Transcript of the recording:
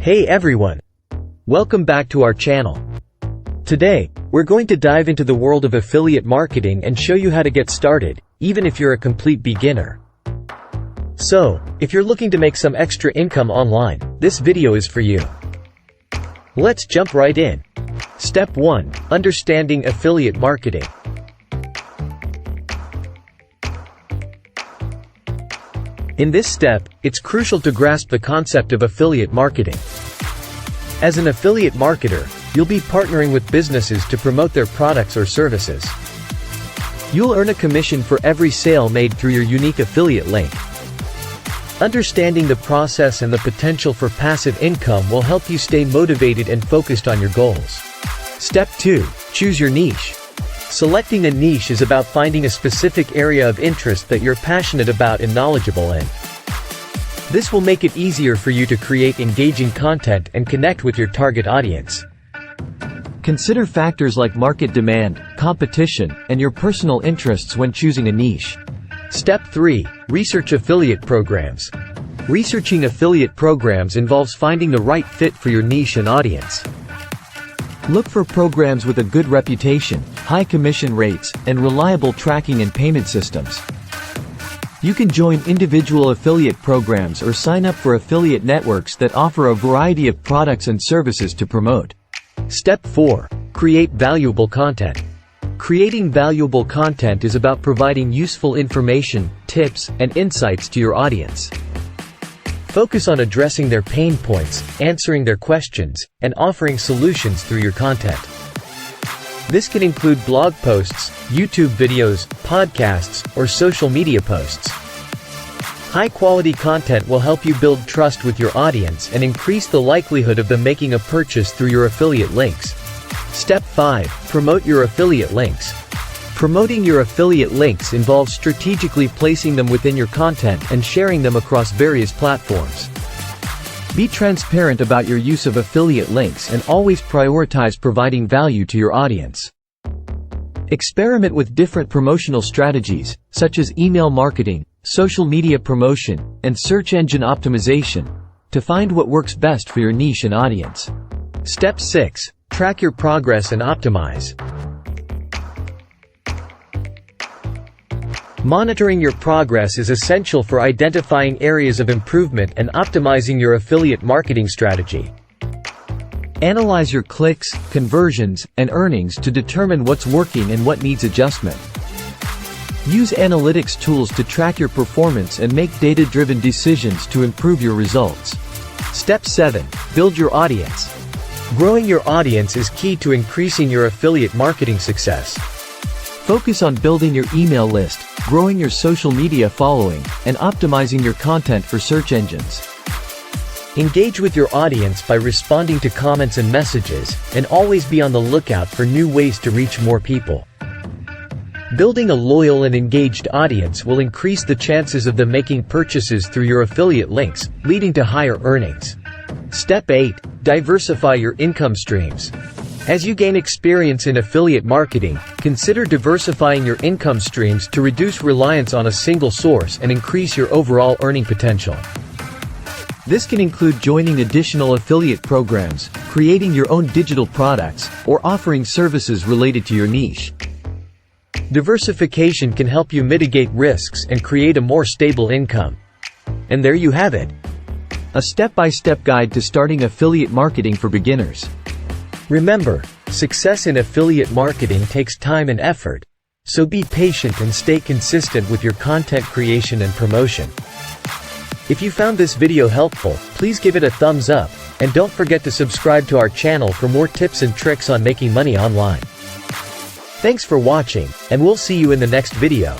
Hey everyone! Welcome back to our channel. Today, we're going to dive into the world of affiliate marketing and show you how to get started, even if you're a complete beginner. So, if you're looking to make some extra income online, this video is for you. Let's jump right in. Step 1. Understanding affiliate marketing. In this step, it's crucial to grasp the concept of affiliate marketing. As an affiliate marketer, you'll be partnering with businesses to promote their products or services. You'll earn a commission for every sale made through your unique affiliate link. Understanding the process and the potential for passive income will help you stay motivated and focused on your goals. Step 2. Choose your niche. Selecting a niche is about finding a specific area of interest that you're passionate about and knowledgeable in. This will make it easier for you to create engaging content and connect with your target audience. Consider factors like market demand, competition, and your personal interests when choosing a niche. Step 3. Research affiliate programs. Researching affiliate programs involves finding the right fit for your niche and audience. Look for programs with a good reputation, high commission rates, and reliable tracking and payment systems. You can join individual affiliate programs or sign up for affiliate networks that offer a variety of products and services to promote. Step 4. Create valuable content. Creating valuable content is about providing useful information, tips, and insights to your audience. Focus on addressing their pain points, answering their questions, and offering solutions through your content. This can include blog posts, YouTube videos, podcasts, or social media posts. High-quality content will help you build trust with your audience and increase the likelihood of them making a purchase through your affiliate links. Step 5. Promote your affiliate links. Promoting your affiliate links involves strategically placing them within your content and sharing them across various platforms. Be transparent about your use of affiliate links and always prioritize providing value to your audience. Experiment with different promotional strategies, such as email marketing, social media promotion, and search engine optimization, to find what works best for your niche and audience. Step 6. Track your progress and optimize. Monitoring your progress is essential for identifying areas of improvement and optimizing your affiliate marketing strategy. Analyze your clicks, conversions, and earnings to determine what's working and what needs adjustment. Use analytics tools to track your performance and make data-driven decisions to improve your results. Step 7. Build your audience. Growing your audience is key to increasing your affiliate marketing success. Focus on building your email list, growing your social media following, and optimizing your content for search engines. Engage with your audience by responding to comments and messages, and always be on the lookout for new ways to reach more people. Building a loyal and engaged audience will increase the chances of them making purchases through your affiliate links, leading to higher earnings. Step 8. Diversify your income streams. As you gain experience in affiliate marketing, consider diversifying your income streams to reduce reliance on a single source and increase your overall earning potential. This can include joining additional affiliate programs, creating your own digital products, or offering services related to your niche. Diversification can help you mitigate risks and create a more stable income. And there you have it. A step-by-step guide to starting affiliate marketing for beginners. Remember, success in affiliate marketing takes time and effort, so be patient and stay consistent with your content creation and promotion. If you found this video helpful, please give it a thumbs up, and don't forget to subscribe to our channel for more tips and tricks on making money online. Thanks for watching, and we'll see you in the next video.